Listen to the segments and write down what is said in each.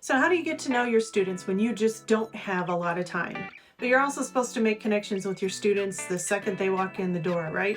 So how do you get to know your students when you just don't have a lot of time? But you're also supposed to make connections with your students the second they walk in the door, right?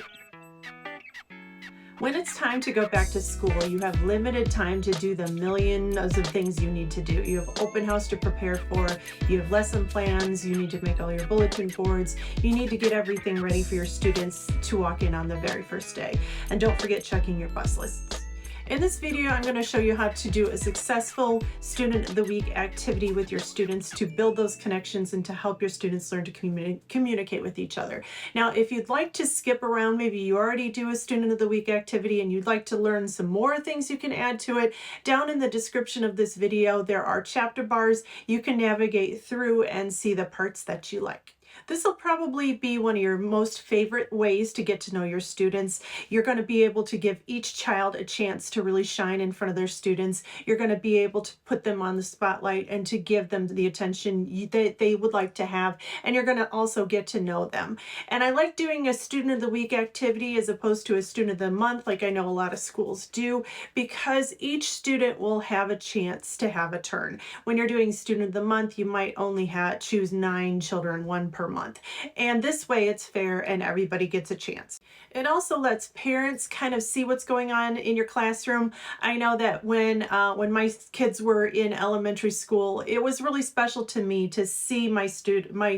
When it's time to go back to school, you have limited time to do the millions of things you need to do. You have open house to prepare for, you have lesson plans, you need to make all your bulletin boards, you need to get everything ready for your students to walk in on the very first day. And don't forget checking your bus lists. In this video, I'm going to show you how to do a successful Student of the Week activity with your students to build those connections and to help your students learn to communicate with each other. Now, if you'd like to skip around, maybe you already do a Student of the Week activity and you'd like to learn some more things you can add to it, down in the description of this video, there are chapter bars you can navigate through and see the parts that you like. This will probably be one of your most favorite ways to get to know your students. You're going to be able to give each child a chance to really shine in front of their students. You're going to be able to put them on the spotlight and to give them the attention that they would like to have. And you're going to also get to know them. And I like doing a Student of the Week activity as opposed to a Student of the Month, like I know a lot of schools do, because each student will have a chance to have a turn. When you're doing Student of the Month, you might only choose 9 children, one per month. And this way it's fair and everybody gets a chance. It also lets parents kind of see what's going on in your classroom. I know that when my kids were in elementary school, it was really special to me to see my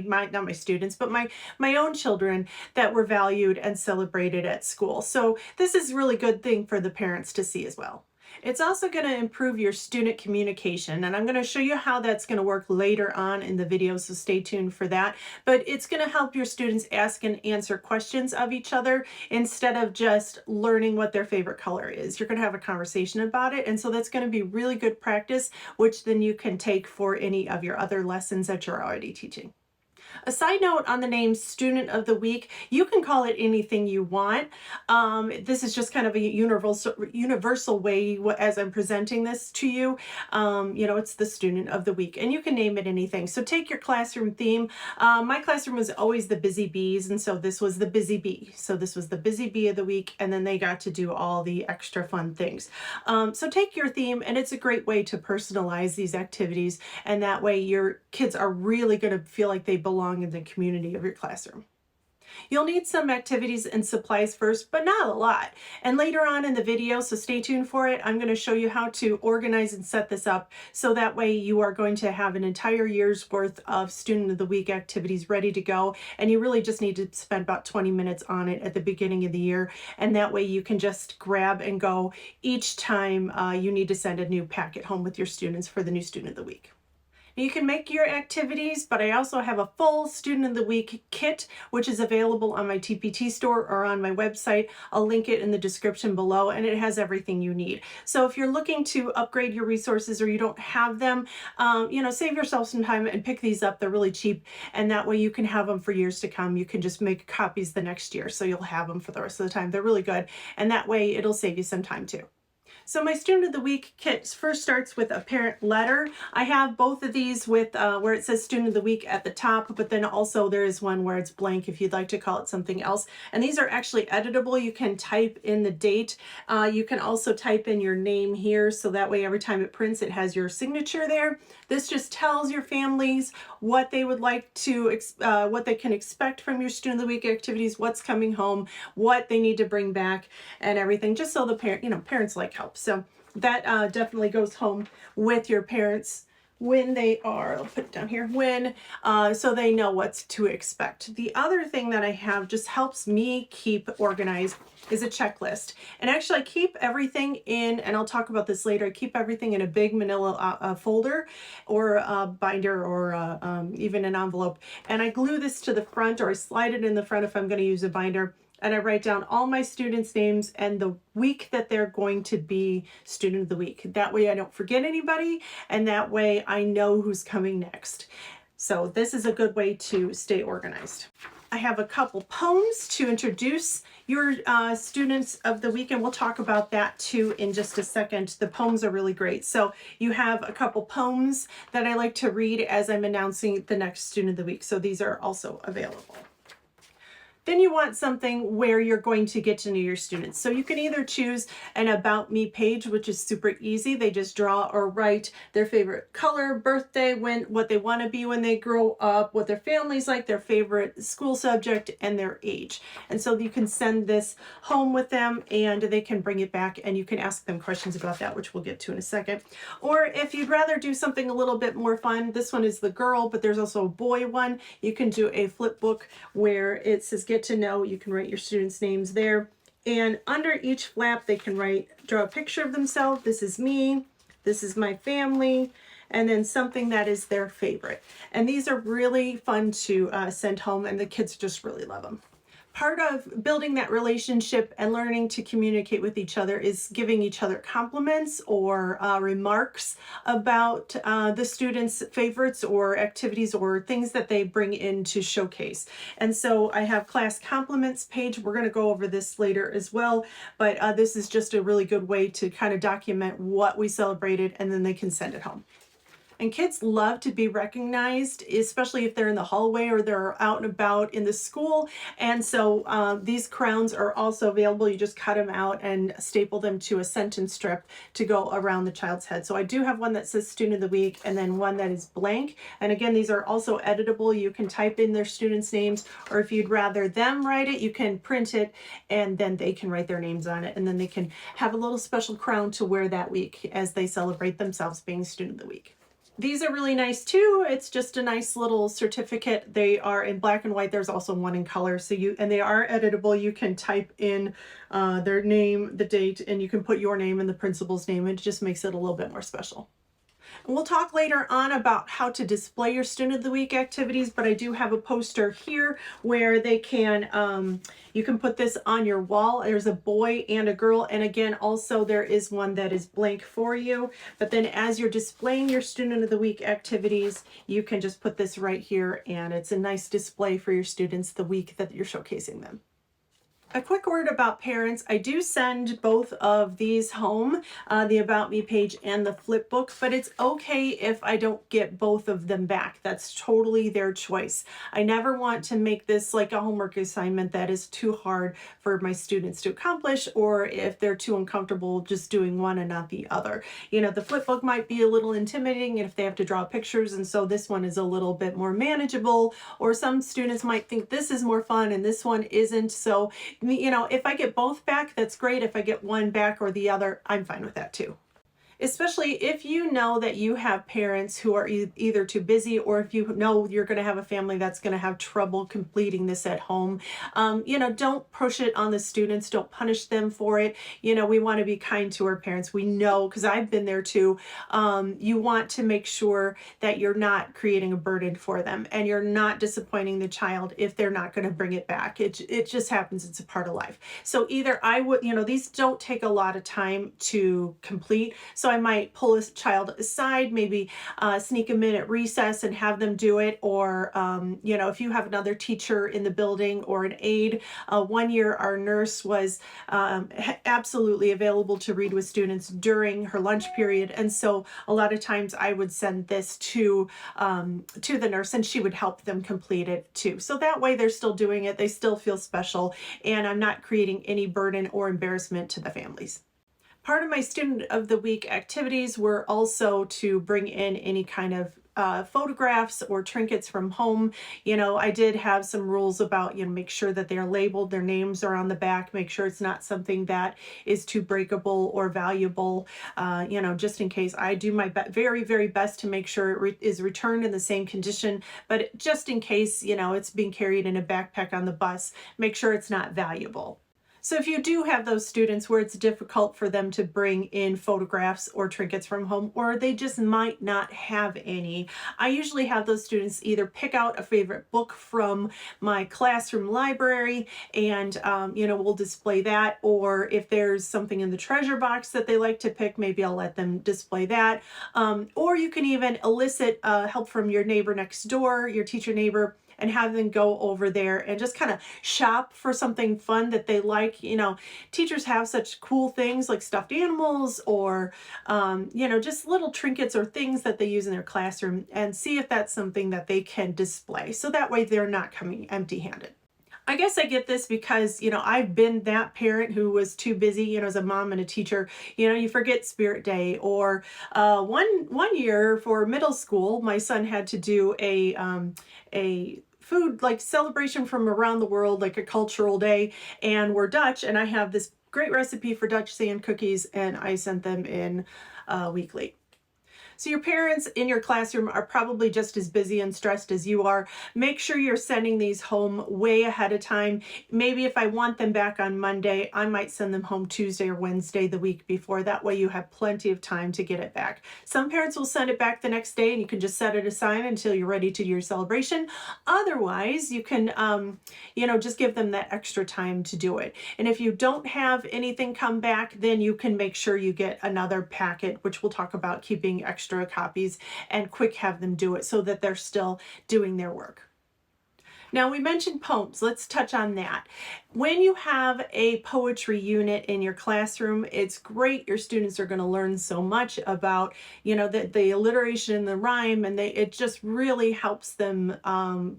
not my students, but my own children that were valued and celebrated at school. So this is a really good thing for the parents to see as well. It's also going to improve your student communication, and I'm going to show you how that's going to work later on in the video, so stay tuned for that. But it's going to help your students ask and answer questions of each other instead of just learning what their favorite color is. You're going to have a conversation about it, and so that's going to be really good practice, which then you can take for any of your other lessons that you're already teaching. A side note on the name Student of the Week, you can call it anything you want. This is just kind of a universal way as I'm presenting this to you. It's the Student of the Week, and you can name it anything. So take your classroom theme. My classroom was always the Busy Bees, and so this was the Busy Bee. So this was the Busy Bee of the Week, and then they got to do all the extra fun things. So take your theme, and it's a great way to personalize these activities, and that way your kids are really going to feel like they belong in the community of your classroom. You'll need some activities and supplies first, but not a lot. And later on in the video, so stay tuned for it, I'm going to show you how to organize and set this up so that way you are going to have an entire year's worth of Student of the Week activities ready to go. And you really just need to spend about 20 minutes on it at the beginning of the year. And that way you can just grab and go each time you need to send a new packet home with your students for the new Student of the Week. You can make your activities, but I also have a full Student of the Week kit, which is available on my TPT store or on my website. I'll link it in the description below, and it has everything you need. So if you're looking to upgrade your resources or you don't have them, save yourself some time and pick these up. They're really cheap, and that way you can have them for years to come. You can just make copies the next year, so you'll have them for the rest of the time. They're really good, and that way it'll save you some time too. So my Student of the Week kit first starts with a parent letter. I have both of these with where it says Student of the Week at the top, but then also there is one where it's blank if you'd like to call it something else. And these are actually editable. You can type in the date. You can also type in your name here, so that way every time it prints it has your signature there. This just tells your families what they would like to, what they can expect from your Student of the Week activities, what's coming home, what they need to bring back, and everything, just so the parents like help. So that definitely goes home with your parents when they are, I'll put it down here, so they know what to expect. The other thing that I have just helps me keep organized is a checklist. And actually I keep everything in, and I'll talk about this later, I keep everything in a big manila folder or a binder or even an envelope. And I glue this to the front, or I slide it in the front if I'm going to use a binder. And I write down all my students' names and the week that they're going to be Student of the Week. That way I don't forget anybody, and that way I know who's coming next. So this is a good way to stay organized. I have a couple poems to introduce your Students of the Week, and we'll talk about that too in just a second. The poems are really great. So you have a couple poems that I like to read as I'm announcing the next Student of the Week. So these are also available. Then you want something where you're going to get to know your students. So you can either choose an About Me page, which is super easy. They just draw or write their favorite color, birthday, what they want to be when they grow up, what their family's like, their favorite school subject, and their age. And so you can send this home with them and they can bring it back and you can ask them questions about that, which we'll get to in a second. Or if you'd rather do something a little bit more fun, this one is the girl, but there's also a boy one. You can do a flip book where it says get to know. You can write your students' names there. And under each flap, they can draw a picture of themselves. This is me. This is my family. And then something that is their favorite. And these are really fun to send home, and the kids just really love them. Part of building that relationship and learning to communicate with each other is giving each other compliments or remarks about the students' favorites or activities or things that they bring in to showcase. And so I have class compliments page. We're going to go over this later as well, but this is just a really good way to kind of document what we celebrated, and then they can send it home. And kids love to be recognized, especially if they're in the hallway or they're out and about in the school. And so these crowns are also available. You just cut them out and staple them to a sentence strip to go around the child's head. So I do have one that says Student of the Week and then one that is blank. And again, these are also editable. You can type in their students' names, or if you'd rather them write it, you can print it and then they can write their names on it. And then they can have a little special crown to wear that week as they celebrate themselves being Student of the Week. These are really nice too. It's just a nice little certificate. They are in black and white. There's also one in color. And they are editable. You can type in their name, the date, and you can put your name and the principal's name. It just makes it a little bit more special. And we'll talk later on about how to display your Student of the Week activities, but I do have a poster here where they can, you can put this on your wall. There's a boy and a girl, and again, also there is one that is blank for you. But then as you're displaying your Student of the Week activities, you can just put this right here, and it's a nice display for your students the week that you're showcasing them. A quick word about parents. I do send both of these home, the About Me page and the flip book, but it's okay if I don't get both of them back. That's totally their choice. I never want to make this like a homework assignment that is too hard for my students to accomplish, or if they're too uncomfortable just doing one and not the other. You know, the flip book might be a little intimidating if they have to draw pictures, and so this one is a little bit more manageable, or some students might think this is more fun and this one isn't. So you know, if I get both back, that's great. If I get one back or the other, I'm fine with that too. Especially if you know that you have parents who are either too busy, or if you know you're going to have a family that's going to have trouble completing this at home. You know, don't push it on the students. Don't punish them for it. You know, we want to be kind to our parents. We know, because I've been there too. You want to make sure that you're not creating a burden for them, and you're not disappointing the child if they're not going to bring it back. It just happens. It's a part of life. So either I would, you know, these don't take a lot of time to complete. So I might pull a child aside, maybe sneak them in at recess and have them do it. Or, you know, if you have another teacher in the building or an aide. One year our nurse was absolutely available to read with students during her lunch period. And so a lot of times I would send this to the nurse, and she would help them complete it too. So that way they're still doing it. They still feel special, and I'm not creating any burden or embarrassment to the families. Part of my Student of the Week activities were also to bring in any kind of photographs or trinkets from home. You know, I did have some rules about, you know, make sure that they're labeled, their names are on the back, make sure it's not something that is too breakable or valuable, you know, just in case. I do my very, very best to make sure it is returned in the same condition, but just in case, you know, it's being carried in a backpack on the bus, make sure it's not valuable. So if you do have those students where it's difficult for them to bring in photographs or trinkets from home, or they just might not have any, I usually have those students either pick out a favorite book from my classroom library and, you know, we'll display that. Or if there's something in the treasure box that they like to pick, maybe I'll let them display that. Or you can even elicit help from your neighbor next door, your teacher neighbor, and have them go over there and just kind of shop for something fun that they like. You know, teachers have such cool things like stuffed animals or, you know, just little trinkets or things that they use in their classroom, and see if that's something that they can display. So that way they're not coming empty-handed. I guess I get this because, I've been that parent who was too busy, as a mom and a teacher, you forget Spirit Day. Or one year for middle school, my son had to do a food like celebration from around the world, like a cultural day, and we're Dutch, and I have this great recipe for Dutch sand cookies, and I sent them in weekly. So your parents in your classroom are probably just as busy and stressed as you are. Make sure you're sending these home way ahead of time. Maybe if I want them back on Monday, I might send them home Tuesday or Wednesday the week before. That way you have plenty of time to get it back. Some parents will send it back the next day and you can just set it aside until you're ready to do your celebration. Otherwise, you can, just give them that extra time to do it. And if you don't have anything come back, then you can make sure you get another packet, which we'll talk about keeping extra copies, and quick have them do it so that they're still doing their work. Now, we mentioned poems. Let's touch on that. When you have a poetry unit in your classroom, it's great. Your students are going to learn so much about, the alliteration and the rhyme, and it just really helps them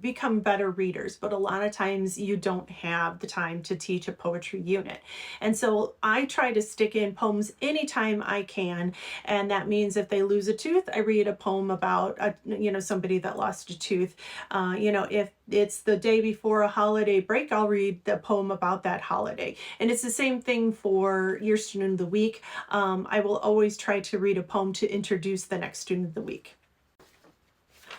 become better readers. But a lot of times you don't have the time to teach a poetry unit. And so I try to stick in poems anytime I can. And that means if they lose a tooth, I read a poem about, somebody that lost a tooth. If it's the day before a holiday break, I'll read the poem about that holiday. And it's the same thing for your student of the week. I will always try to read a poem to introduce the next student of the week.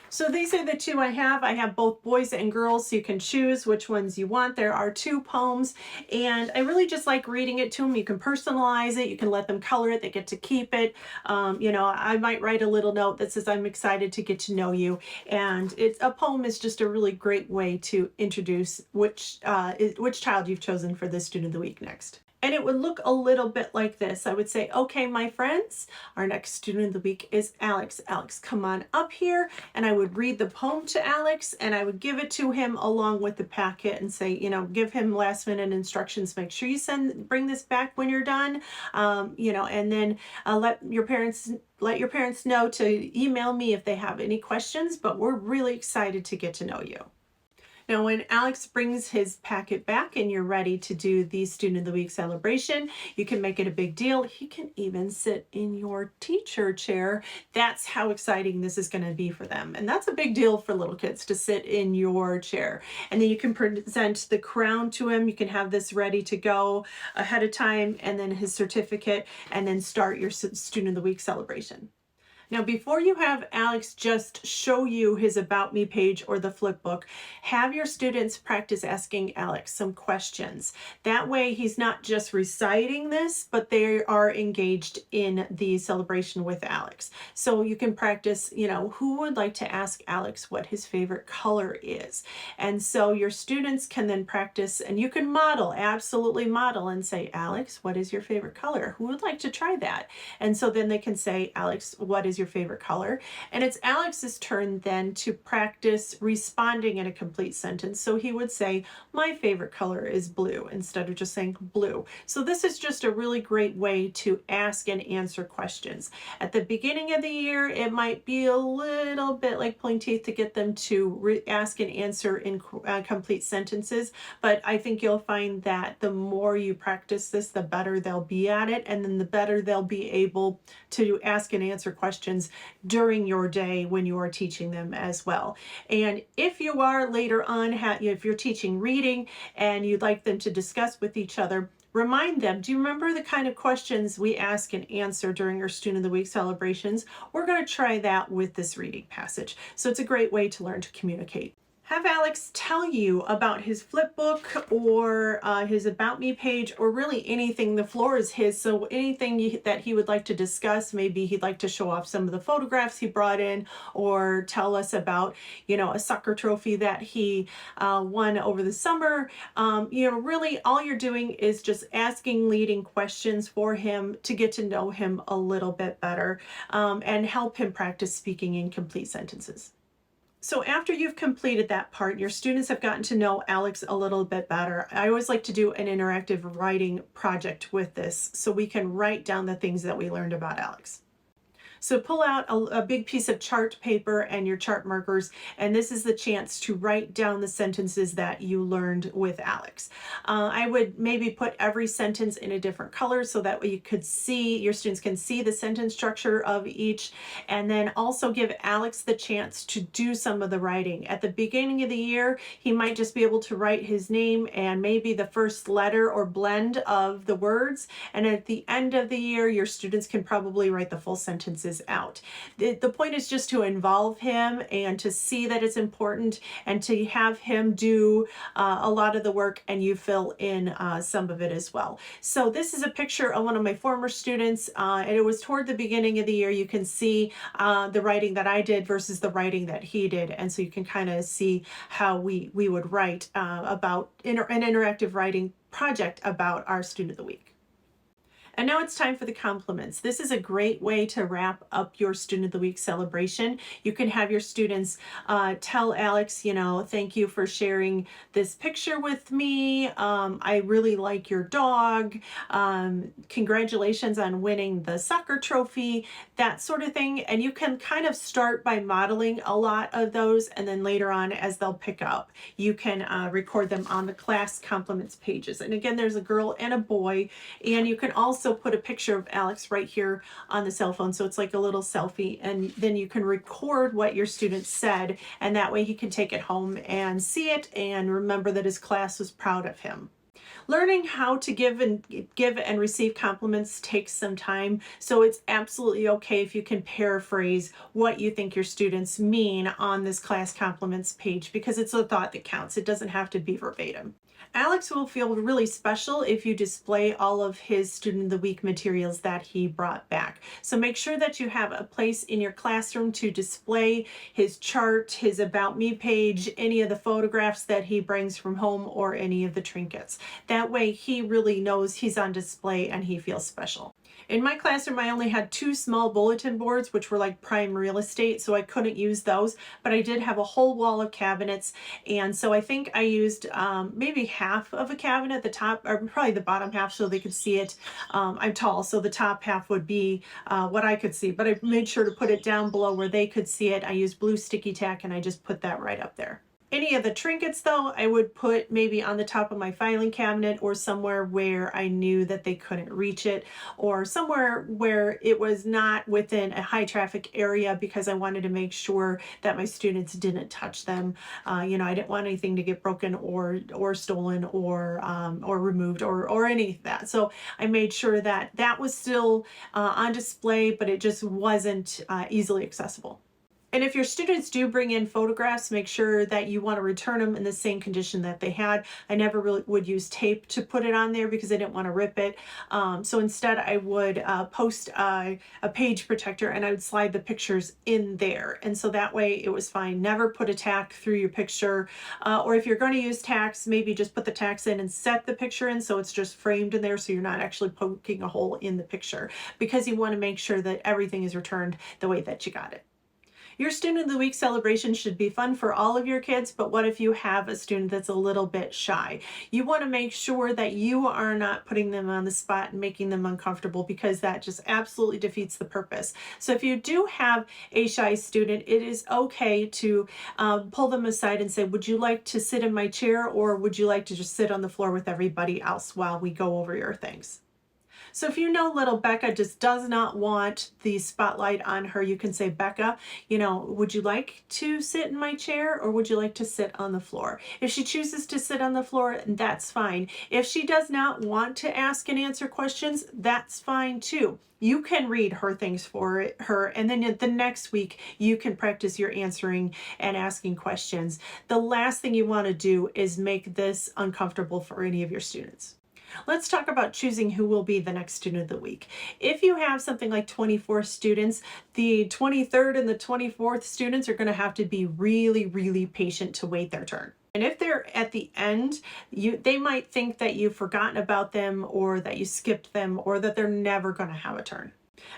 So these are the two I have. I have both boys and girls, so you can choose which ones you want. There are 2 poems, and I really just like reading it to them. You can personalize it. You can let them color it. They get to keep it. I might write a little note that says, I'm excited to get to know you. And a poem is just a really great way to introduce which child you've chosen for this student of the week next. And it would look a little bit like this. I would say, okay, my friends, our next student of the week is Alex. Alex, come on up here. And I would read the poem to Alex, and I would give it to him along with the packet and say, give him last minute instructions. Make sure you bring this back when you're done. And then let your parents know to email me if they have any questions, but we're really excited to get to know you. Now, when Alex brings his packet back and you're ready to do the Student of the Week celebration, you can make it a big deal. He can even sit in your teacher chair. That's how exciting this is going to be for them. And that's a big deal for little kids, to sit in your chair. And then you can present the crown to him. You can have this ready to go ahead of time, and then his certificate, and then start your Student of the Week celebration. Now, before you have Alex just show you his About Me page or the flip book, have your students practice asking Alex some questions. That way he's not just reciting this, but they are engaged in the celebration with Alex. So you can practice, who would like to ask Alex what his favorite color is? And so your students can then practice, and you can absolutely model and say, Alex, what is your favorite color? Who would like to try that? And so then they can say, Alex, what is your favorite color? And it's Alex's turn then to practice responding in a complete sentence. So he would say, my favorite color is blue, instead of just saying blue. So this is just a really great way to ask and answer questions. At the beginning of the year, it might be a little bit like pulling teeth to get them to ask and answer in complete sentences, but I think you'll find that the more you practice this, the better they'll be at it, and then the better they'll be able to ask and answer questions during your day when you are teaching them as well. And if you are later on, if you're teaching reading and you'd like them to discuss with each other, remind them, do you remember the kind of questions we ask and answer during our Student of the Week celebrations? We're going to try that with this reading passage. So it's a great way to learn to communicate. Have Alex tell you about his flip book or his About Me page, or really anything. The floor is his, so anything that he would like to discuss. Maybe he'd like to show off some of the photographs he brought in, or tell us about, a soccer trophy that he won over the summer. Really all you're doing is just asking leading questions for him to get to know him a little bit better, and help him practice speaking in complete sentences. So after you've completed that part, your students have gotten to know Alex a little bit better. I always like to do an interactive writing project with this so we can write down the things that we learned about Alex. So pull out a big piece of chart paper and your chart markers, and this is the chance to write down the sentences that you learned with Alex. I would maybe put every sentence in a different color so that way you could see, your students can see the sentence structure of each, and then also give Alex the chance to do some of the writing. At the beginning of the year, he might just be able to write his name and maybe the first letter or blend of the words, and at the end of the year, your students can probably write the full sentences out. The point is just to involve him and to see that it's important and to have him do a lot of the work and you fill in some of it as well. So this is a picture of one of my former students, and it was toward the beginning of the year. You can see the writing that I did versus the writing that he did, and so you can kind of see how we would write about an interactive writing project about our student of the week. And now it's time for the compliments. This is a great way to wrap up your Student of the Week celebration. You can have your students tell Alex, you know, thank you for sharing this picture with me. I really like your dog. Congratulations on winning the soccer trophy, that sort of thing. And you can kind of start by modeling a lot of those, and then later on, as they'll pick up, you can record them on the class compliments pages. And again, there's a girl and a boy, and you can also put a picture of Alex right here on the cell phone, so it's like a little selfie, and then you can record what your student said, and that way he can take it home and see it and remember that his class was proud of him. Learning how to give and receive compliments takes some time, so it's absolutely okay if you can paraphrase what you think your students mean on this class compliments page, because it's a thought that counts. It doesn't have to be verbatim. Alex will feel really special if you display all of his Student of the Week materials that he brought back. So make sure that you have a place in your classroom to display his chart, his About Me page, any of the photographs that he brings from home, or any of the trinkets. That way he really knows he's on display and he feels special. In my classroom, I only had 2 small bulletin boards, which were like prime real estate, so I couldn't use those, but I did have a whole wall of cabinets, and so I think I used maybe half of a cabinet, the top, or probably the bottom half, so they could see it. I'm tall, so the top half would be what I could see, but I made sure to put it down below where they could see it. I used blue sticky tack, and I just put that right up there. Any of the trinkets, though, I would put maybe on the top of my filing cabinet, or somewhere where I knew that they couldn't reach it, or somewhere where it was not within a high traffic area, because I wanted to make sure that my students didn't touch them. You know, I didn't want anything to get broken or stolen or removed or any of that. So I made sure that that was still on display, but it just wasn't easily accessible. And if your students do bring in photographs, make sure that you want to return them in the same condition that they had. I never really would use tape to put it on there because I didn't want to rip it. So instead I would post a page protector, and I would slide the pictures in there. And so that way it was fine. Never put a tack through your picture. Or if you're going to use tacks, maybe just put the tacks in and set the picture in so it's just framed in there, so you're not actually poking a hole in the picture, because you want to make sure that everything is returned the way that you got it. Your Student of the Week celebration should be fun for all of your kids, but what if you have a student that's a little bit shy? You want to make sure that you are not putting them on the spot and making them uncomfortable, because that just absolutely defeats the purpose. So if you do have a shy student, it is okay to pull them aside and say, would you like to sit in my chair, or would you like to just sit on the floor with everybody else while we go over your things? So if you know little Becca just does not want the spotlight on her, you can say, Becca, you know, would you like to sit in my chair, or would you like to sit on the floor? If she chooses to sit on the floor, that's fine. If she does not want to ask and answer questions, that's fine too. You can read her things for her, and then the next week you can practice your answering and asking questions. The last thing you want to do is make this uncomfortable for any of your students. Let's talk about choosing who will be the next Student of the Week. If you have something like 24 students, the 23rd and the 24th students are going to have to be really, really patient to wait their turn. And if they're at the end, they might think that you've forgotten about them, or that you skipped them, or that they're never going to have a turn.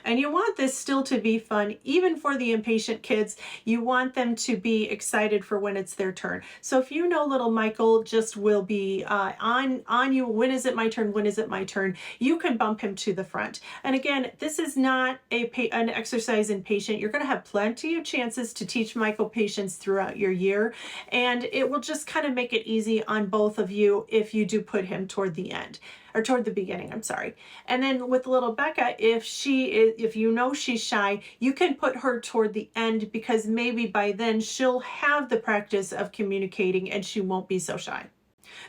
And you want this still to be fun, even for the impatient kids. You want them to be excited for when it's their turn. So if you know little Michael just will be on you, when is it my turn? When is it my turn? You can bump him to the front. And again, this is not an exercise in patience. You're going to have plenty of chances to teach Michael patience throughout your year, and it will just kind of make it easy on both of you if you do put him toward the end, or toward the beginning, I'm sorry. And then with little Becca, if you know she's shy, you can put her toward the end, because maybe by then she'll have the practice of communicating and she won't be so shy.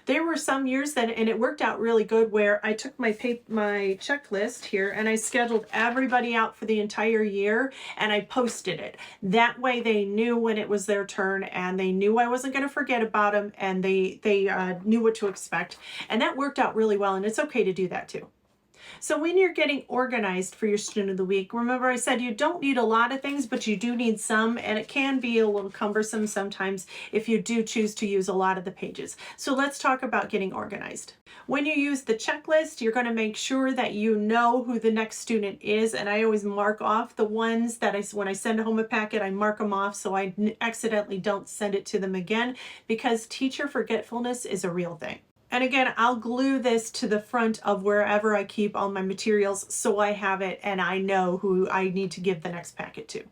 There were some years that, and it worked out really good, where I took my checklist here and I scheduled everybody out for the entire year and I posted it. That way they knew when it was their turn, and they knew I wasn't going to forget about them, and they knew what to expect. And that worked out really well, and it's okay to do that too. So when you're getting organized for your student of the week, remember I said you don't need a lot of things, but you do need some, and it can be a little cumbersome sometimes if you do choose to use a lot of the pages. So let's talk about getting organized. When you use the checklist, you're going to make sure that you know who the next student is, and I always mark off the ones that when I send home a packet, I mark them off so I accidentally don't send it to them again, because teacher forgetfulness is a real thing. And again, I'll glue this to the front of wherever I keep all my materials so I have it and I know who I need to give the next packet to.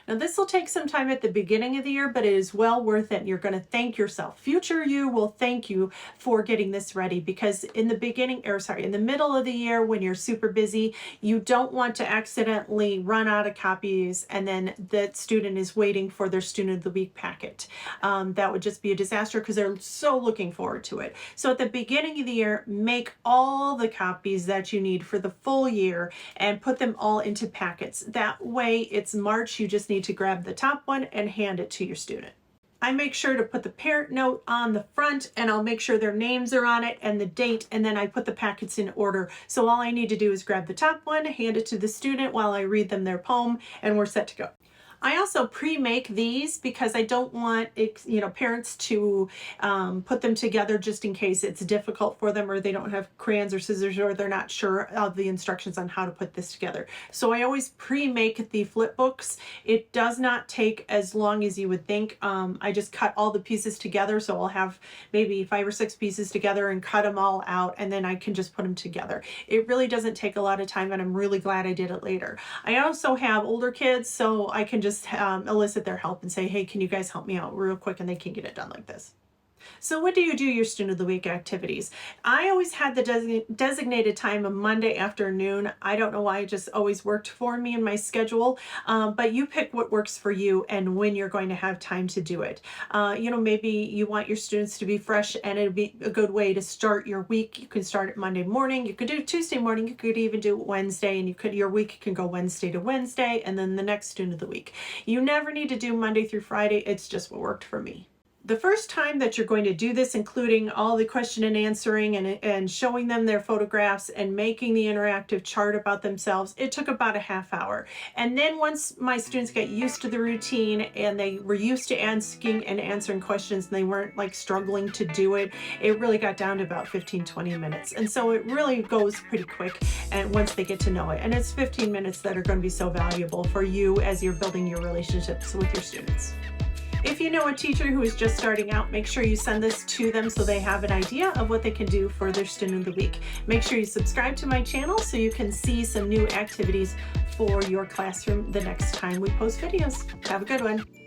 Now this will take some time at the beginning of the year, but it is well worth it. You're going to thank yourself. Future you will thank you for getting this ready, because in the in the middle of the year when you're super busy, you don't want to accidentally run out of copies and then the student is waiting for their student of the week packet. That would just be a disaster, because they're so looking forward to it. So at the beginning of the year, make all the copies that you need for the full year and put them all into packets. That way it's March, you just need to grab the top one and hand it to your student. I make sure to put the parent note on the front, and I'll make sure their names are on it and the date, and then I put the packets in order. So all I need to do is grab the top one, hand it to the student while I read them their poem, and we're set to go. I also pre-make these because I don't want parents to put them together just in case it's difficult for them, or they don't have crayons or scissors, or they're not sure of the instructions on how to put this together. So I always pre-make the flip books. It does not take as long as you would think. I just cut all the pieces together, so I'll have maybe 5 or 6 pieces together and cut them all out, and then I can just put them together. It really doesn't take a lot of time, and I'm really glad I did it later. I also have older kids, so I can just elicit their help and say, hey, can you guys help me out real quick, and they can get it done like this. So when do you do your student of the week activities? I always had the designated time of Monday afternoon. I don't know why, it just always worked for me in my schedule, but you pick what works for you and when you're going to have time to do it. Maybe you want your students to be fresh, and it'd be a good way to start your week. You can start it Monday morning, you could do it Tuesday morning, you could even do it Wednesday, and your week can go Wednesday to Wednesday, and then the next student of the week. You never need to do Monday through Friday. It's just what worked for me. The first time that you're going to do this, including all the question and answering and showing them their photographs and making the interactive chart about themselves, it took about a half hour. And then once my students got used to the routine and they were used to asking and answering questions, and they weren't like struggling to do it, it really got down to about 15-20 minutes. And so it really goes pretty quick, and once they get to know it. And it's 15 minutes that are going to be so valuable for you as you're building your relationships with your students. If you know a teacher who is just starting out, make sure you send this to them so they have an idea of what they can do for their student of the week. Make sure you subscribe to my channel so you can see some new activities for your classroom the next time we post videos. Have a good one.